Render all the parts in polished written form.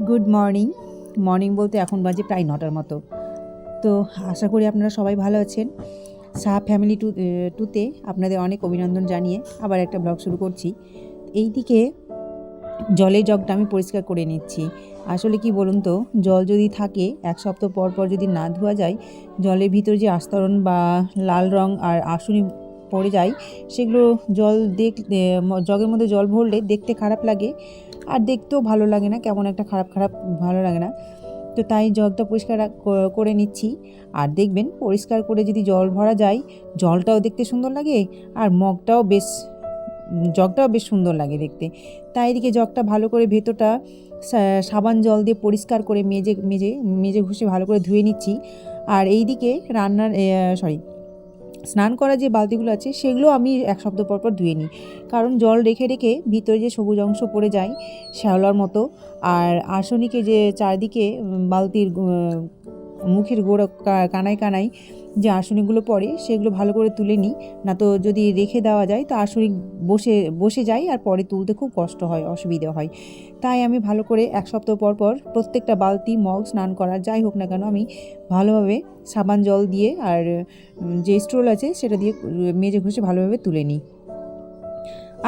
Good morning. Morning বলতে এখন বাজে প্রায় 9টার মতো। তো আশা করি আপনারা সবাই ভালো আছেন। সাহা ফ্যামিলি টুতে আপনাদের অনেক অভিনন্দন জানিয়ে আবার একটা ব্লগ শুরু করছি। এইদিকে জলের জগটা আমি পরিষ্কার করে নিচ্ছি। আসলে কি বলুন তো, জল যদি থাকে এক সপ্তাহ পর পর যদি না ধোয়া যায়, জলের ভিতর যে আস্তরণ বা লাল রং আর আঁশুনি পড়ে যায়, সেগুলো জল জগের মধ্যে জল ভরলে দেখতে খারাপ লাগে আর দেখতেও ভালো লাগে না, কেমন একটা খারাপ খারাপ ভালো লাগে না। তো তাই জগটা পরিষ্কার করে নিচ্ছি। আর দেখবেন পরিষ্কার করে যদি জল ভরা যায়, জলটাও দেখতে সুন্দর লাগে আর জগটাও বেশ সুন্দর লাগে দেখতে। তাই এদিকে জগটা ভালো করে ভেতরটা সাবান জল দিয়ে পরিষ্কার করে মেজে ঘষে ভালো করে ধুয়ে নিচ্ছি। আর এইদিকে স্নান করা যে বালতিগুলো আছে সেগুলো আমি এক সপ্তাহ পর পর ধুয়ে নিই, কারণ জল রেখে রেখে ভিতরে যে সবুজ অংশ পড়ে যায় শ্যাওলার মতো, আর আর্সেনিকে যে চারদিকে বালতির মুখের গোড়া কানায় কানায় যে আর্সেনিকগুলো পড়ে সেগুলো ভালো করে তুলে নিই। না তো যদি রেখে দেওয়া যায় তো আর্সেনিক বসে যায় আর পরে তুলতে খুব কষ্ট হয়, অসুবিধা হয়। তাই আমি ভালো করে এক সপ্তাহ পর পর প্রত্যেকটা বালতি মগ স্নান করার যাই হোক না কেন আমি ভালোভাবে সাবান জল দিয়ে আর যে স্ট্রোল আছে সেটা দিয়ে মেজে ঘষে ভালোভাবে তুলে নিই।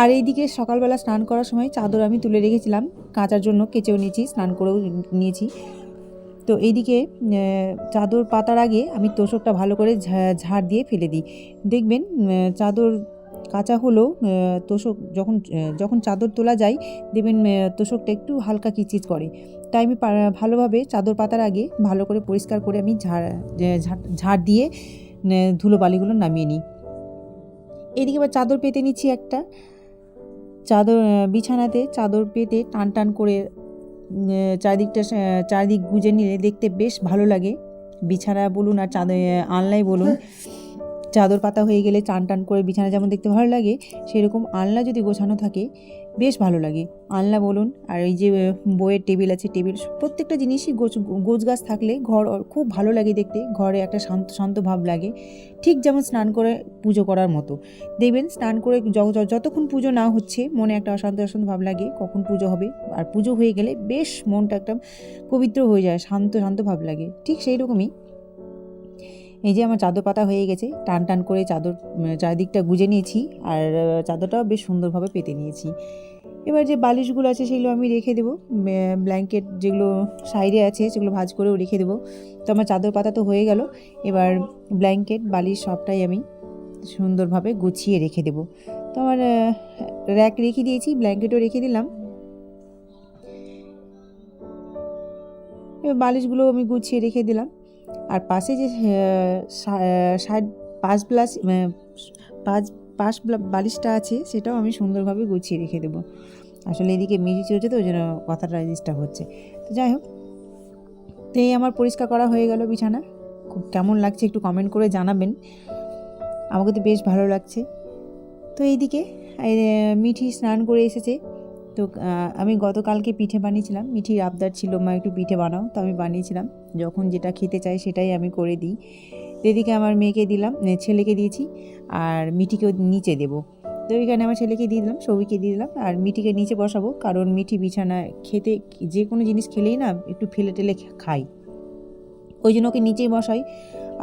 আর এইদিকে সকালবেলা স্নান করার সময় চাদর আমি তুলে রেখেছিলাম কাচার জন্য, কেচেও নিয়েছি, স্নান করেও নিয়েছি। তো এইদিকে চাদর পাতার আগে আমি তোষকটা ভালো করে ঝাড় দিয়ে ফেলে দিই। দেখবেন চাদর কাচা হলেও তোষক যখন চাদর তোলা যায় দেখবেন তোষকটা একটু হালকা কিচিচ করে। তাই আমি ভালোভাবে চাদর পাতার আগে ভালো করে পরিষ্কার করে আমি ঝাড় দিয়ে ধুলোবালিগুলো নামিয়ে নিই। এদিকে আবার চাদর পেতে নিচ্ছি একটা বিছানাতে চাদর পেতে টান টান করে চারিদিক গুজে নিলে দেখতে বেশ ভালো লাগে। বিছানা বলুন আর আলনায় বলুন, চাদর পাতা হয়ে গেলে টান টান করে বিছানা যেমন দেখতে ভালো লাগে, সেরকম আলনা যদি গোছানো থাকে বেশ ভালো লাগে। আলনা বলুন আর এই যে বইয়ের টেবিল আছে, প্রত্যেকটা জিনিসই গোছগাছ থাকলে ঘর খুব ভালো লাগে দেখতে, ঘরে একটা শান্ত শান্ত ভাব লাগে। ঠিক যেমন স্নান করে পুজো করার মতো। দেখবেন স্নান করে যতক্ষণ পুজো না হচ্ছে মনে একটা অশান্ত অশান্ত ভাব লাগে, কখন পুজো হবে। আর পুজো হয়ে গেলে বেশ মনটা একটা পবিত্র হয়ে যায়, শান্ত শান্ত ভাব লাগে। ঠিক সেই রকমই এই যে আমার চাদর পাতা হয়ে গেছে, টান টান করে চাদর চারিদিকটা গুজে নিয়েছি আর চাদরটাও বেশ সুন্দরভাবে পেতে নিয়েছি। এবার যে বালিশগুলো আছে সেগুলো আমি রেখে দেবো, ব্ল্যাঙ্কেট যেগুলো সাইডে আছে সেগুলো ভাঁজ করেও রেখে দেবো। তো আমার চাদর পাতা তো হয়ে গেল, এবার ব্ল্যাঙ্কেট বালিশ সবটাই আমি সুন্দরভাবে গুছিয়ে রেখে দেবো। তো আমার র্যাক রেখে দিয়েছি, ব্ল্যাঙ্কেটও রেখে দিলাম। এবার বালিশগুলো আমি গুছিয়ে রেখে দিলাম। আর পাশে যে সাইড পাশ বালিশটা আছে সেটাও আমি সুন্দরভাবে গুছিয়ে রেখে দেবো। আসলে এদিকে মিউজিক চলছে তো ওই জন্য কথাটা ডিস্টার্ব হচ্ছে। তো যাই হোক, তো এই আমার পরিষ্কার করা হয়ে গেল বিছানা। খুব কেমন লাগছে একটু কমেন্ট করে জানাবেন, আমাকে তো বেশ ভালো লাগছে। তো এইদিকে মিঠি স্নান করে এসেছে। তো আমি গতকালকে পিঠে বানিয়েছিলাম, মিঠির আবদার ছিল মা একটু পিঠে বানাও, তো আমি বানিয়েছিলাম। যখন যেটা খেতে চাই সেটাই আমি করে দিই। এদিকে আমার মেয়েকে দিলাম, ছেলেকে দিয়েছি আর মিঠিকেও নিচে দেবো। তো এখানে আমার ছেলেকে দিয়ে দিলাম, সবিকে দিয়ে দিলাম আর মিঠিকে নিচে বসাবো, কারণ মিঠি বিছানায় খেতে যে কোনো জিনিস খেলেই না একটু ফেলে টেলে খাই, ওই জন্য ওকে নিচেই বসাই।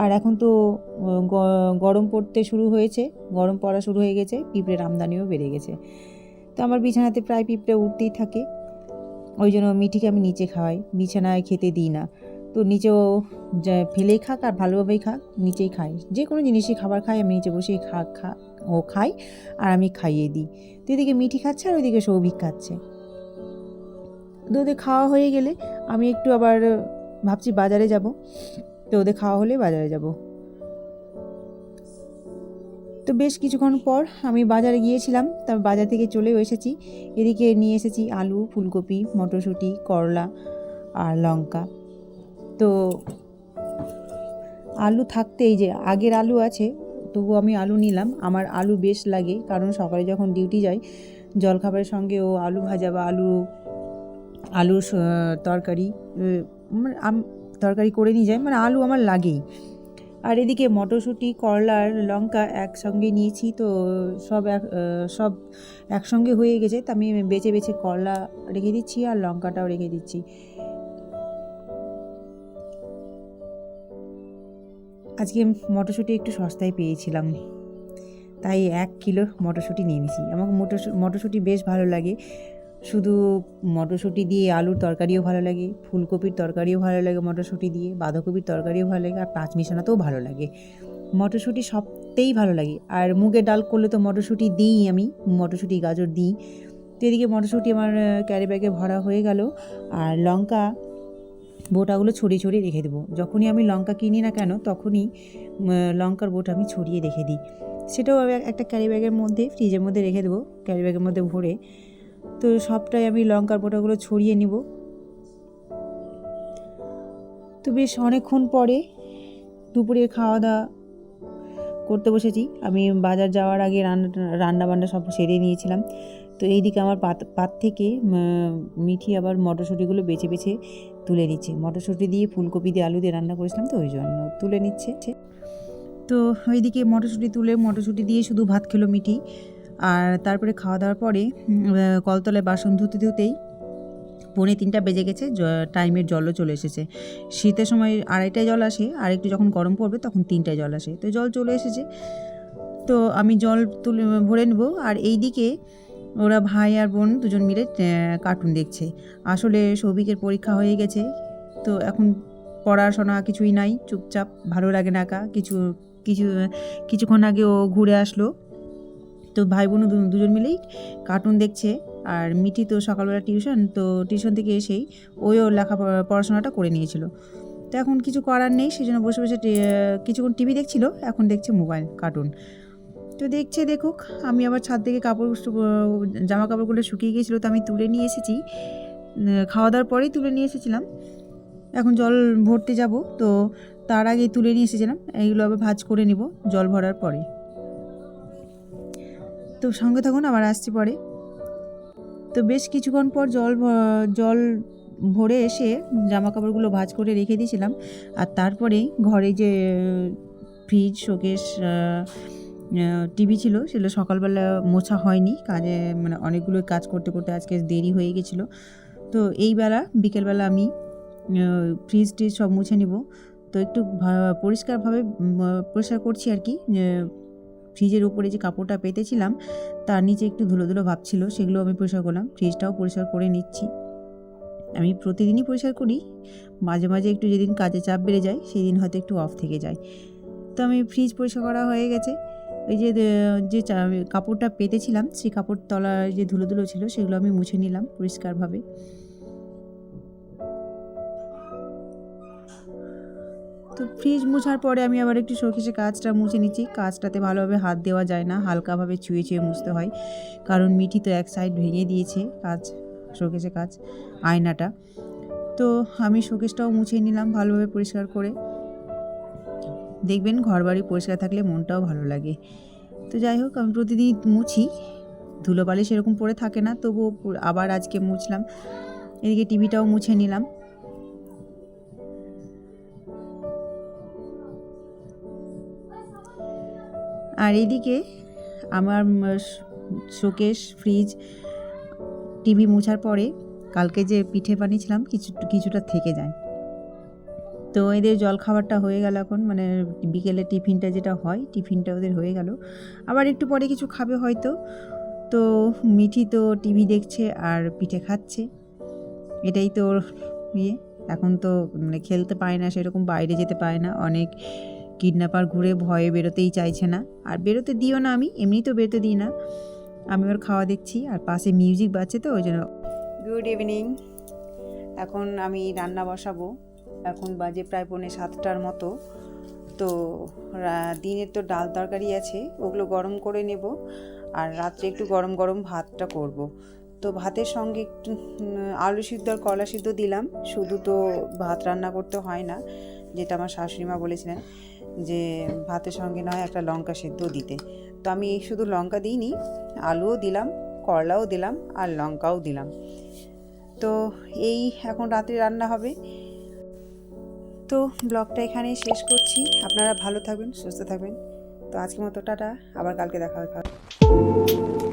আর এখন তো গরম পড়া শুরু হয়ে গেছে, পিঁপড়ের আমদানিও বেড়ে গেছে। তো আমার বিছানাতে প্রায় পিঁপড়ে উঠতেই থাকে, ওই জন্য মিঠিকে আমি নিচে খাওয়াই, বিছানায় খেতে দিই না। তো নিচেও ফেলেই খাক আর ভালোভাবেই খাক, নিচেই খাই, যে কোনো জিনিসই খাবার খাই আমি নিচে বসেই ও খাই আর আমি খাইয়ে দিই। তো এদিকে মিঠি খাচ্ছে আর ওইদিকে সৌভিক খাচ্ছে। তো ওদের খাওয়া হয়ে গেলে আমি একটু আবার ভাবছি বাজারে যাব। তো ওদের খাওয়া হলে বাজারে যাব। তো বেশ কিছুক্ষণ পর আমি বাজারে গিয়েছিলাম, তারপর বাজার থেকে চলেও এসেছি। এদিকে নিয়ে এসেছি আলু, ফুলকপি, মটরশুঁটি, করলা আর লঙ্কা। তো আলু থাকতেই, যে আগের আলু আছে তবু আমি আলু নিলাম, আমার আলু বেশ লাগে, কারণ সকালে যখন ডিউটি যাই জলখাবারের সঙ্গে ও আলু ভাজা বা আলুর তরকারি তরকারি করে নিয়ে যায়, মানে আলু আমার লাগেই। আর এদিকে মটরশুঁটি, করলা আর লঙ্কা একসঙ্গে নিয়েছি, তো সব একসঙ্গে হয়ে গেছে। তো আমি বেছে বেছে করলা রেখে দিচ্ছি আর লঙ্কাটাও রেখে দিচ্ছি। আজকে মটরশুঁটি একটু সস্তায় পেয়েছিলাম, তাই 1 কিলো মটরশুঁটি নিয়ে নিয়েছি। আমার মটরশুঁটি বেশ ভালো লাগে, শুধু মটরশুঁটি দিয়ে আলুর তরকারিও ভালো লাগে, ফুলকপির তরকারিও ভালো লাগে মটরশুঁটি দিয়ে, বাঁধাকপির তরকারিও ভালো লাগে, আর পাঁচ মিশানাতেও ভালো লাগে। মটরশুঁটি সবতেই ভালো লাগে। আর মুগের ডাল করলে তো মটরশুঁটি দিই, আমি মটরশুঁটি গাজর দিই। তো এদিকে মটরশুঁটি আমার ক্যারি ব্যাগে ভরা হয়ে গেল। আর লঙ্কা বোটাগুলো ছড়িয়ে ছড়িয়ে রেখে দেবো। যখনই আমি লঙ্কা কিনি না কেন, তখনই লঙ্কার বোটা আমি ছড়িয়ে রেখে দিই। সেটাও একটা ক্যারি ব্যাগের মধ্যে, ফ্রিজের মধ্যে রেখে দেবো, ক্যারি ব্যাগের মধ্যে ভরে। তো সবটাই আমি লঙ্কার বোটাগুলো ছড়িয়ে নিব। তো বেশ অনেকক্ষণ পরে দুপুরে খাওয়া দাওয়া করতে বসেছি। আমি বাজার যাওয়ার আগে রান্না বান্না সব সেরে নিয়েছিলাম। তো এইদিকে আমার পাত থেকে মিঠি আবার মটরশুঁটিগুলো বেছে বেছে তুলে নিচ্ছে। মটরশুঁটি দিয়ে ফুলকপি দিয়ে আলু দিয়ে রান্না করেছিলাম, তো ওই জন্য তুলে নিচ্ছে। তো ওইদিকে মটরশুঁটি দিয়ে শুধু ভাত খেলো মিঠি। আর তারপরে খাওয়া দাওয়ার পরে কলতলায় বাসন ধুতে ধুতেই 2:45 বেজে গেছে, টাইমের জলও চলে এসেছে। শীতের সময় 2:30টায় জল আসে, আর একটু যখন গরম পড়বে তখন 3টায় জল আসে। তো জল চলে এসেছে, তো আমি জল ভরে নেব। আর এই দিকে ওরা ভাই আর বোন দুজন মিলে কার্টুন দেখছে। আসলে সৌভিকের পরীক্ষা হয়ে গেছে, তো এখন পড়াশোনা কিছুই নাই, চুপচাপ, ভালো লাগে না কিছুক্ষণ আগে ও ঘুরে আসলো। তো ভাই বোন দুজন মিলেই কার্টুন দেখছে। আর মিঠি তো সকালবেলা টিউশন থেকে এসেই ওইও পড়াশোনাটা করে নিয়েছিল। তো এখন কিছু করার নেই, সেই জন্য বসে বসে কিছুক্ষণ টিভি দেখছিল, এখন দেখছে মোবাইল কার্টুন। তো দেখুক। আমি আবার ছাদ থেকে জামা কাপড়গুলো শুকিয়ে গিয়েছিলো, তো আমি তুলে নিয়ে এসেছি, খাওয়া দাওয়ার পরেই তুলে নিয়ে এসেছিলাম। এখন জল ভরতে যাব, তো তার আগেই তুলে নিয়ে এসেছিলাম। এইগুলো আবার ভাঁজ করে নিব জল ভরার পরে। তো সঙ্গে থাকুন, আবার আসছি পরে। তো বেশ কিছুক্ষণ পর জল ভরে এসে জামা কাপড়গুলো ভাঁজ করে রেখে দিয়েছিলাম। আর তারপরে ঘরে যে ফ্রিজ, শোকেস, টিভি ছিল, সেগুলো সকালবেলা মোছা হয়নি, কাজে মানে অনেকগুলো কাজ করতে করতে আজকে দেরি হয়ে গেছিলো। তো বিকেলবেলা আমি ফ্রিজ সব মুছে নিব। তো একটু পরিষ্কার করছি আর কি। ফ্রিজের উপরে যে কাপড়টা পেতেছিলাম তার নিচে একটু ধুলো ধুলো ভাব ছিল, সেগুলো আমি পরিষ্কার করলাম। ফ্রিজটাও পরিষ্কার করে নিচ্ছি। আমি প্রতিদিনই পরিষ্কার করি, মাঝে মাঝে একটু যেদিন কাজে চাপ বেড়ে যায় সেই দিন হয়তো একটু অফ থেকে যায়। তো আমি ফ্রিজ পরিষ্কার করা হয়ে গেছে। ওই যে কাপড়টা পেতেছিলাম, সেই কাপড় তলায় যে ধুলো ধুলো ছিল সেগুলো আমি মুছে নিলাম পরিষ্কারভাবে। তো ফ্রিজ মুছার পরে আমি আবার একটু শোকেসে কাঁচটা মুছে নিচ্ছি। কাঁচটাতে ভালোভাবে হাত দেওয়া যায় না, হালকাভাবে ছুঁয়ে ছুঁয়ে মুছতে হয়, কারণ মিঠি তো এক সাইড ভেঙে দিয়েছে শোকেসে আয়নাটা। তো আমি শোকেসটাও মুছে নিলাম ভালোভাবে পরিষ্কার করে। দেখবেন ঘরবাড়ি পরিষ্কার থাকলে মনটাও ভালো লাগে। তো যাই হোক, আমি প্রতিদিন মুছি, ধুলোবালি সেরকম পড়ে থাকে না, তবুও আবার আজকে মুছলাম। এদিকে টিভিটাও মুছে নিলাম। আর এদিকে আমার শোকেস, ফ্রিজ, টিভি মোছার পরে কালকে যে পিঠে বানিয়েছিলাম কিছুটা থেকে যায়। তো এদের জল খাবারটা হয়ে গেল এখন, মানে বিকেলে টিফিনটা যেটা হয়, টিফিনটা ওদের হয়ে গেল। আবার একটু পরে কিছু খাবে হয়তো। তো মিঠি তো টিভি দেখছে আর পিঠে খাচ্ছে, এটাই তো এখন তো মানে খেলতে পায় না, সেরকম বাইরে যেতে পায় না, অনেক কিডন্যাপার ঘুরে ভয়ে বেরোতেই চাইছে না। আর বেরোতে দিও না, আমি এমনি তো বেরোতে দিই না। আমি ওর খাওয়া দেখছি আর পাশে মিউজিক বাজছে, তো ওই জন্য। Good evening. এখন আমি রান্না বসাবো। এখন বাজে প্রায় 6:45 মতো। তো দিনের তো ডাল তরকারি আছে, ওগুলো গরম করে নেব। আর রাত্রে একটু গরম গরম ভাতটা করব। তো ভাতের সঙ্গে একটু আলু সিদ্ধ আর কলা সিদ্ধ দিলাম। শুধু তো ভাত রান্না করতে হয় না, যেটা আমার শাশুড়ি মা বলেছিলেন যে ভাতের সঙ্গে নয় একটা লঙ্কা সিদ্ধ দিতে। তো আমি শুধু লঙ্কা দিইনি, আলুও দিলাম, করলাও দিলাম আর লঙ্কাও দিলাম। তো এই এখন রাত্রে রান্না হবে। তো ব্লগটা এখানেই শেষ করছি। আপনারা ভালো থাকবেন, সুস্থ থাকবেন। তো আজকের মতো টাটা, আবার কালকে দেখা হবে।